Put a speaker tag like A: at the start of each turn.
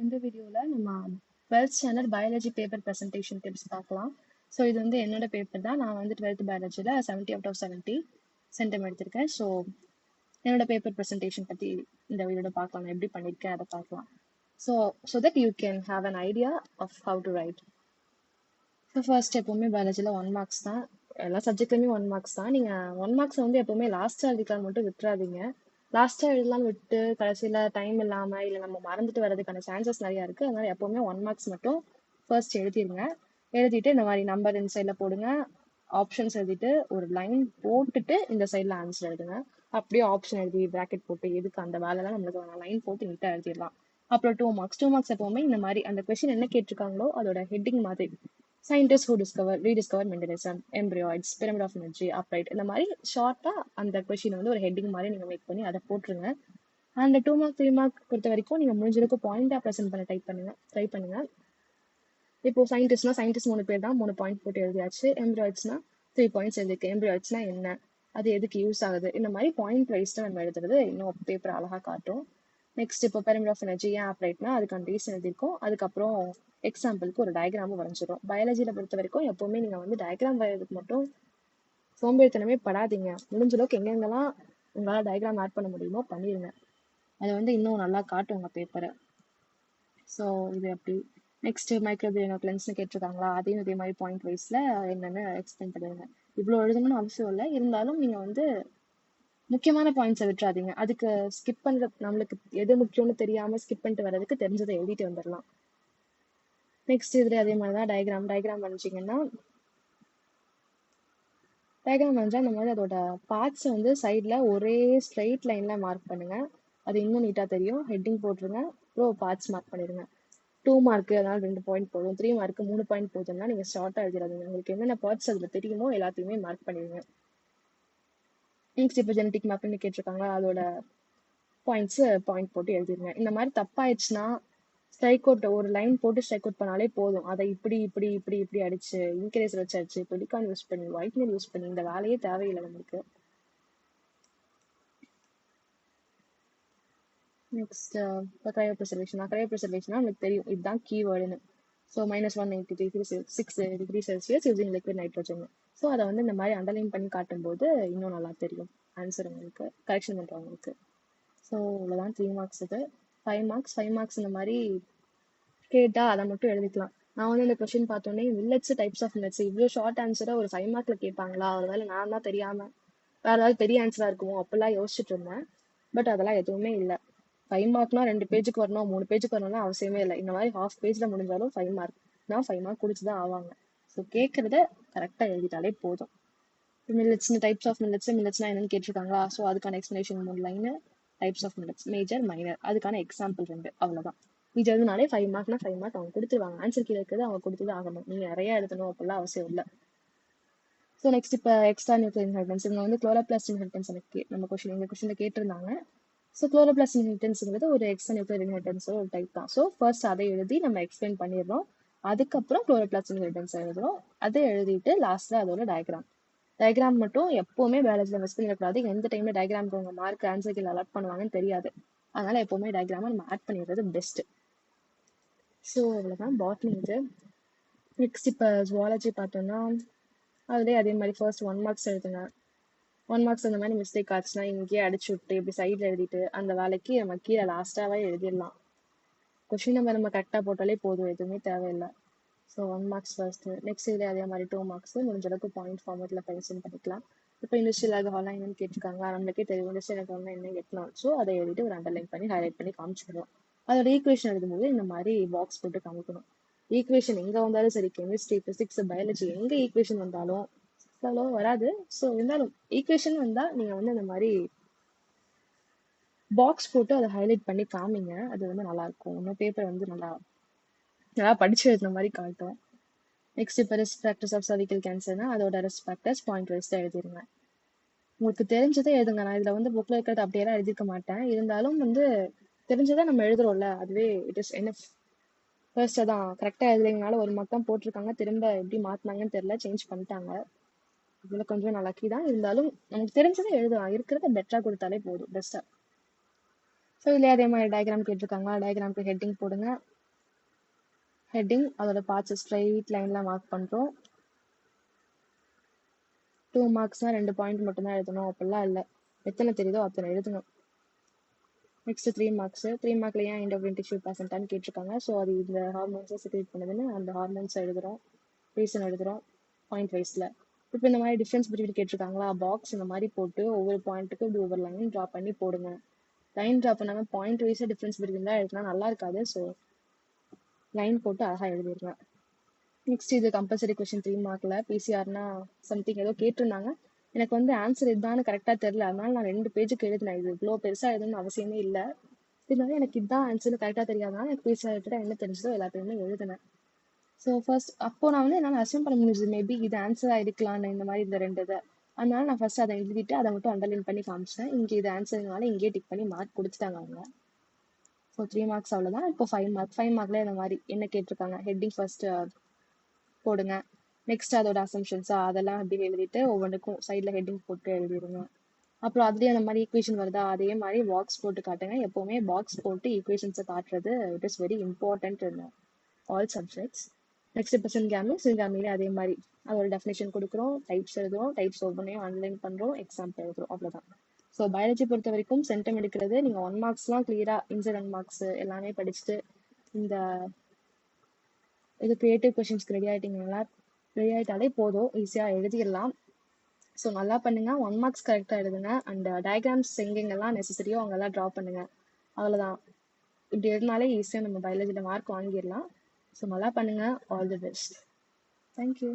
A: இந்த வீடியோவில் நம்ம 12th standard biology paper presentation tips பார்க்கலாம். ஸோ இது வந்து என்னோட பேப்பர் தான். நான் வந்து 12th பயாலஜியில் 70 out of 70 சென்டம் எடுத்திருக்கேன். ஸோ என்னோட பேப்பர் ப்ரெசன்டேஷன் பற்றி இந்த வீடியோட பார்க்கலாம். நான் எப்படி பண்ணியிருக்கேன் அதை பார்க்கலாம். So that you can have an idea of how to write. So first எப்போவுமே பயாலஜியில் 1 marks தான். எல்லா சப்ஜெக்ட்லையுமே 1 marks தான். நீங்கள் 1 marks வந்து எப்போவுமே லாஸ்ட்டாக எழுதிக்கலாம் மட்டும் விட்டுறாதீங்க. லாஸ்ட்டாக எழுதலாம்னு விட்டு கடைசியில் டைம் இல்லாமல் இல்லை நம்ம மறந்துட்டு வரதுக்கான சான்சஸ் நிறையா இருக்குது. அதனால் எப்போவுமே 1 marks மட்டும் ஃபர்ஸ்ட் எழுதிருங்க. எழுதிட்டு இந்த மாதிரி நம்பர் இந்த சைடில் போடுங்க, ஆப்ஷன்ஸ் எழுதிட்டு ஒரு லைன் போட்டுட்டு இந்த சைடில் ஆன்சர் எழுதுங்க. அப்படியே ஆப்ஷன் எழுதி ப்ராக்கெட் போட்டு எதுக்கு அந்த வேலைலாம் நம்மளுக்கு லைன் போட்டு நீட்டாக எழுதிடலாம். அப்புறம் 2 marks எப்போவுமே இந்த மாதிரி அந்த கொஸ்டின் என்ன கேட்டிருக்காங்களோ அதோட ஹெட்டிங் மாதிரி scientists who rediscovered Mendelian, embryoloids, pyramid of energy, upright இந்த மாதிரி ஷார்ட்டா அந்த கொஸ்டின் வந்து ஒரு ஹெட்டிங் மாதிரி நீங்க மேக் பண்ணி அதை போட்டுருங்க. அந்த 2 mark 3 mark பொறுத்த வரைக்கும் நீங்க முடிஞ்சளவுக்கு பாயிண்டா ப்ரெசென்ட் பண்ண ட்ரை பண்ணுங்க. இப்போ சயின்டிஸ்ட்னா சயின்டிஸ்ட் 3 பேர் தான் 3 பாயிண்ட் போட்டு எழுதியாச்சு. எம்ப்ராய்ட்ஸ்னா 3 பாயிண்ட்ஸ் எழுதிருக்கு. எம்ப்ராய்ட்ஸ்னா என்ன, அது எதுக்கு யூஸ் ஆகுது, இந்த மாதிரி பாயிண்ட் வைஸ் தான் நம்ம எழுதுறது இன்னும் பேப்பர் அழகா காட்டும். நெக்ஸ்ட் இப்போ pyramid of energy ஏன் அப்ரைட்னா அதுக்கான ரீசன் எழுதியிருக்கோம். அதுக்கப்புறம் எக்ஸாம்பிளுக்கு ஒரு டயக்ராமும் வரைஞ்சிடும். பயாலஜியில் பொறுத்த வரைக்கும் எப்போவுமே நீங்கள் வந்து டயக்ராம் வரைகிறதுக்கு மட்டும் சோம்பேறித்தனமே படாதீங்க. முடிஞ்ச அளவுக்கு எங்கெங்கெல்லாம் உங்களால் டயக்ராம் ஆட் பண்ண முடியுமோ பண்ணிடுங்க. அதை வந்து இன்னும் நல்லா காட்டும் உங்கள் பேப்பரை. ஸோ இது எப்படி நெக்ஸ்ட் மைக்ரோபியல் லென்ஸ்னு கேட்டிருக்காங்களா, அதையும் இதே மாதிரி பாயிண்ட் வைஸில் என்னென்னு எக்ஸ்பிளைன் பண்ணிடுங்க. இவ்வளோ எழுதணும்னு அவசியம் இல்லை, இருந்தாலும் நீங்கள் வந்து முக்கியமான பாயிண்ட்ஸை விட்டுறாதீங்க. அதுக்கு ஸ்கிப் பண்ணுற நம்மளுக்கு எது முக்கியம்னு தெரியாமல் ஸ்கிப் பண்ணிட்டு வர்றதுக்கு தெரிஞ்சதை எழுதிட்டு வந்துடலாம். நெக்ஸ்ட் இதுல அதே மாதிரி தான் டயக்ராம் வரைஞ்சிங்கன்னா டயக்ராம் வரைஞ்சா இந்த மாதிரி அதோட பார்ட்ஸை வந்து சைடில் ஒரே ஸ்ட்ரைட் லைனில் மார்க் பண்ணுங்க. அது இன்னும் நீட்டாக தெரியும். ஹெட்டிங் போட்டுருங்க, அப்புறம் பார்ட்ஸ் மார்க் பண்ணிடுங்க. 2 mark அதனால 2 பாயிண்ட் போதும். 3 mark 3 பாயிண்ட் போதும்னா நீங்கள் ஷார்ட்டாக எழுதிடாதீங்க. உங்களுக்கு என்னென்ன பார்ட்ஸ் அதில் தெரியுமோ எல்லாத்தையுமே மார்க் பண்ணிடுங்க. நெக்ஸ்ட் இப்போ ஜெனட்டிக் மேப்னு கேட்டிருக்காங்க, அதோட பாயிண்ட் போட்டு எழுதிருங்க. இந்த மாதிரி தப்பாயிடுச்சுன்னா ஸ்ட்ரைக் அவுட் ஒரு லைன் போட்டு ஸ்ட்ரைக் அவுட் பண்ணாலே போதும். அதை இப்படி அடிச்சு இன்க்ரேசர் வச்சு அடிச்சு பெலிகான் யூஸ் பண்ணி ஒயிட்னர் யூஸ் பண்ணி இந்த வேலையே தேவையில்லை நம்மளுக்கு. நெக்ஸ்ட் இப்போ க்ரையோப்ரிசர்வேஷனா நமக்கு தெரியும், இதுதான் கீவேர்டுன்னு. So -193 using liquid nitrogen. So அதை வந்து இந்த மாதிரி அண்டர்லைன் பண்ணி காட்டும்போது இன்னும் நல்லா தெரியும் ஆன்சர் உங்களுக்கு, கரெக்ஷன் பண்ணுறவங்களுக்கு. ஸோ இவ்வளோதான் 3 marks இது. 5 marks இந்த மாதிரி கேட்டா அதை மட்டும் எழுதிக்கலாம். நான் வந்து இந்த கொஸ்டின் பார்த்தோன்னே மில்லட்ஸ் டைப்ஸ் ஆஃப் மில்லட்ஸ் இவ்வளோ ஷார்ட் ஆன்சரை ஒரு 5 markல கேட்பாங்களா, ஒருவேளை நான் தான் தெரியாமல் வேற ஏதாவது பெரிய ஆன்சராக இருக்குமோ அப்படிலாம் யோசிச்சுட்டு இருந்தேன். பட் அதெல்லாம் எதுவுமே இல்லை. 5 markனா 2 பேஜுக்கு வரணும் 3 பேஜுக்கு வரணும்னா அவசியமே இல்லை. இந்த மாதிரி ஹாஃப் பேஜில் முடிஞ்சாலும் 5 mark கொடுத்து தான் ஆவாங்க. ஸோ கேட்குறத கரெக்டாக எழுதிட்டாலே போதும். மில்லட்ஸ்னு டைப்ஸ் ஆஃப் மில்லட்ஸ்னா என்னன்னு கேட்டிருக்காங்களா, ஸோ அதுக்கான explanation 3 line. Types of millets major minor, அதுக்கான எக்ஸாம்பிள் 2, அவ்வளோதான். இது எழுதுனாலே 5 markனா 5 mark அவங்க கொடுத்துருவாங்க. ஆன்சர் கீழே இருக்கிறது அவங்க கொடுத்துதான் ஆகணும். நீங்கள் நிறைய எழுதணும் அப்படிலாம் அவசியம் இல்லை. ஸோ நெக்ஸ்ட் இப்போ எக்ஸ்ட்ரா நியூக்ளியர் இன்ஹெரிட்டன்ஸ், இவங்க வந்து குளோரோபிளாஸ்ட் இன்ஹெரிட்டன்ஸ் எனக்கு நம்ம கொஸ்டினில் கேட்டிருந்தாங்க. ஸோ குளோரோபிளாஸ்ட் இன்ஹெரிட்டன்ஸ்ங்கிறது ஒரு எக்ஸ்ட்ரா நியூக்ளியர் இன்ஹெரிட்டன்ஸோட ஒரு டைப் தான். ஸோ ஃபர்ஸ்ட் அதை எழுதி நம்ம எக்ஸ்பிளைன் பண்ணிடுறோம். அதுக்கப்புறம் குளோரோபிளாஸ்ட் இன்ஹெரிட்டன்ஸ் எழுதுறோம். அதை எழுதிட்டு லாஸ்ட்டில் அதோட டயக்ராம் மட்டும் எப்போவுமே பயாலஜியில் மிஸ் பண்ணிடக்கூடாது. எந்த டைமில் டயக்ராமுக்கு உங்கள் மார்க் ஆன்சர் கீழே அலாட் பண்ணுவாங்கன்னு தெரியாது. அதனால் எப்போவுமே டயக்ராமை நம்ம ஆட் பண்ணிடுறது பெஸ்ட்டு. ஸோ அவ்வளோதான் பாட்னி இது. நெக்ஸ்ட் இப்போ ஜுவாலஜி பார்த்தோம்னா அதுலேயே அதே மாதிரி ஃபர்ஸ்ட் 1 marks எழுதுங்க. 1 marks அந்த மாதிரி மிஸ்டேக் ஆச்சுன்னா இங்கேயே அடிச்சு விட்டு இப்படி சைடில் எழுதிட்டு அந்த வேலைக்கு நம்ம கீழே லாஸ்ட்டாகவே எழுதிடலாம். கொஷின் நம்பர் நம்ம கரெக்டாக போட்டாலே போதும், எதுவுமே தேவையில்லை. So 1 marks first. நெக்ஸ்ட் இதே அதே மாதிரி 2 marks முடிஞ்ச அளவுக்கு பாயிண்ட் ஃபார்மேட்டில் ப்ரெசென்ட் பண்ணிக்கலாம். இப்போ இண்டஸ்ட்ரியல் ஆல்கஹால்னா என்னன்னு கேட்டிருக்காங்க, நம்மளுக்கே தெரியும் இண்டஸ்ட்ரியல் ஆல்கஹால்னா என்ன எத்தனால். ஸோ அதை எழுதிட்டு ஒரு அண்டர்லைன் பண்ணி ஹைலைட் பண்ணி காமிச்சிடலாம். அதோட ஈக்குவேஷன் எழுதும்போது இந்த மாதிரி பாக்ஸ் போட்டு காமிக்கணும். ஈக்குவேஷன் எங்கே வந்தாலும் சரி, கெமிஸ்ட்ரி ஃபிசிக்ஸ் பயாலஜி எங்கே ஈக்குவேஷன் வந்தாலும் அவ்வளோ வராது. ஸோ இருந்தாலும் ஈக்குவேஷன் வந்தால் நீங்கள் வந்து இந்த மாதிரி பாக்ஸ் போட்டு அதை ஹைலைட் பண்ணி காமிங்க. அது வந்து நல்லாயிருக்கும். இன்னும் பேப்பர் வந்து நல்லா படிச்சு எழுதுன மாதிரி காட்டும். நெக்ஸ்ட் இப்போ ரிஸ்க் ஃபேக்டர்ஸ் ஆஃப் சர்விக்கல் கேன்சர்னா அதோட ரிஸ்க் ஃபேக்டர்ஸ் பாயிண்ட் வைஸ் தான் எழுதிருங்க. உங்களுக்கு தெரிஞ்சதே எழுதுங்க. நான் இதில் வந்து புக்கில் இருக்கிறது அப்படியெல்லாம் எழுதிக்க மாட்டேன். இருந்தாலும் வந்து தெரிஞ்சதை நம்ம எழுதுறோம்ல, அதுவே இட் இஸ் எனஃப். ஃபர்ஸ்ட் அதான் கரெக்டாக எழுதுறதுனால 1 mark தான் போட்டிருக்காங்க. திரும்ப எப்படி மாற்றினாங்கன்னு தெரியல, சேஞ்ச் பண்ணிட்டாங்க. இதில் கொஞ்சம் நான் லக்கி தான். இருந்தாலும் நமக்கு தெரிஞ்சதை எழுதலாம், இருக்கிறத பெட்டராக கொடுத்தாலே போதும், பெஸ்ட்டாக. ஸோ இதுலேயே அதே மாதிரி டயக்ராம் கேட்டிருக்காங்க, டயக்ராமுக்கு ஹெட்டிங் போடுங்க, ஹெட்டிங் அதோட பார்ட்ஸ் ஸ்ட்ரைட் லைன்ல மார்க் பண்ணுறோம். 2 மார்க்ஸ்னால் 2 பாயிண்ட் மட்டும்தான் எழுதணும் அப்படிலாம் இல்லை, எத்தனை தெரியுதோ அத்தனை எழுதணும். Next 3 marks. 3 மார்க்ல ஏன் எண்டோக்ரைன் டிஷ்யூ ப்ரெசென்ட்டான்னு கேட்டிருக்காங்க. ஸோ அது இந்த ஹார்மோன்ஸை செக்ரேட் பண்ணுதுன்னு அந்த ஹார்மோன்ஸை எழுதுகிறோம், ரீசன் எழுதுகிறோம் பாயிண்ட் வைஸில். இப்போ இந்த மாதிரி டிஃப்ரென்ஸ் பிட்வீன் கேட்டிருக்காங்களா, பாக்ஸ் இந்த மாதிரி போட்டு ஒவ்வொரு பாயிண்ட்டுக்கு இப்படி ஒவ்வொரு லைன் ட்ரா பண்ணி போடுங்க. லைன் ட்ரா பண்ணாமல் பாயிண்ட் வைஸாக டிஃப்ரென்ஸ் பிட்வீன் தான் எழுதினா நல்லா இருக்காது. ஸோ லைன் போட்டு அழகாக எழுதிருங்க. நெக்ஸ்ட் இது கம்பல்சரி கொஸ்டின் 3 மார்க்கில் பிசிஆர்னா சம்திங் ஏதோ கேட்டிருந்தாங்க. எனக்கு வந்து ஆன்சர் இதுதான் கரெக்டாக தெரியல, அதனால நான் 2 பேஜுக்கு எழுதினேன். இது இவ்வளோ பெருசாக எழுதணும்னு அவசியமே இல்லை, இருந்தாலும் எனக்கு இதுதான் ஆன்சர்னு கரெக்டாக தெரியாதனால எனக்கு பிசிஆர் ரிலேட்டடாக என்ன தெரிஞ்சதோ எல்லாத்தையுமே எழுதினேன். ஸோ ஃபர்ஸ்ட் அப்போ நான் வந்து என்னால் அசியூம் பண்ண முடிஞ்சது மேபி இது ஆன்சராக இருக்கலான்னு இந்த மாதிரி இந்த 2 இதை. அதனால நான் ஃபர்ஸ்ட் அதை எழுதிட்டு அதை மட்டும் அண்டர்லைன் பண்ணி காமிச்சேன். இங்கே இது ஆன்சர்னால இங்கேயே டிக் பண்ணி மார்க் கொடுத்துட்டாங்க அவங்க. ஸோ 3 மார்க்ஸ் அவ்வளோதான். இப்போ 5 மார்க். 5 மார்க்ல இந்த மாதிரி என்ன கேட்டிருக்காங்க, ஹெட்டிங் ஃபர்ஸ்ட் போடுங்க. நெக்ஸ்ட் அதோட அசம்ஷன்ஸா அதெல்லாம் அப்படி எழுதிட்டு ஒவ்வொன்றுக்கும் சைடில் ஹெட்டிங் போட்டு எழுதிடுங்க. அப்புறம் அதுலேயே அந்த மாதிரி ஈக்குவேஷன் வருதா அதே மாதிரி பாக்ஸ் போட்டு காட்டுங்க. எப்போவுமே பாக்ஸ் போட்டு ஈக்குவேஷன்ஸை காட்டுறது it is very important in all subjects. Next இப்போ சின்காமிலே அதே மாதிரி அதோட டெஃபினேஷன் கொடுக்குறோம், டைப்ஸ் எழுதுறோம், டைப்ஸ் ஒவ்வொன்றையும் அனலைன் பண்ணுறோம், எக்ஸாம்பிள் எழுதுறோம், அவ்வளோதான். ஸோ பயாலஜி பொறுத்த வரைக்கும் சென்டம் எடுக்கிறது நீங்கள் 1 மார்க்ஸ்லாம் கிளியராக இன்சிடென்ட் மார்க்ஸ் எல்லாமே படிச்சுட்டு இந்த இது கிரியேட்டிவ் கொஷின்ஸ்க்கு ரெடி ஆகிட்டாலே போதும், ஈஸியாக எழுதிடலாம். ஸோ நல்லா பண்ணுங்க, 1 மார்க்ஸ் கரெக்டாக எழுதுங்க. அண்ட் டயக்ராம்ஸ் எங்கெங்கெல்லாம் நெசசரியோ அங்கெல்லாம் ட்ரா பண்ணுங்க, அவ்வளோதான். இப்படி எழுதினாலே ஈஸியாக நம்ம பயாலஜியில் மார்க் வாங்கிடலாம். ஸோ நல்லா பண்ணுங்க. All the best. தேங்க்யூ.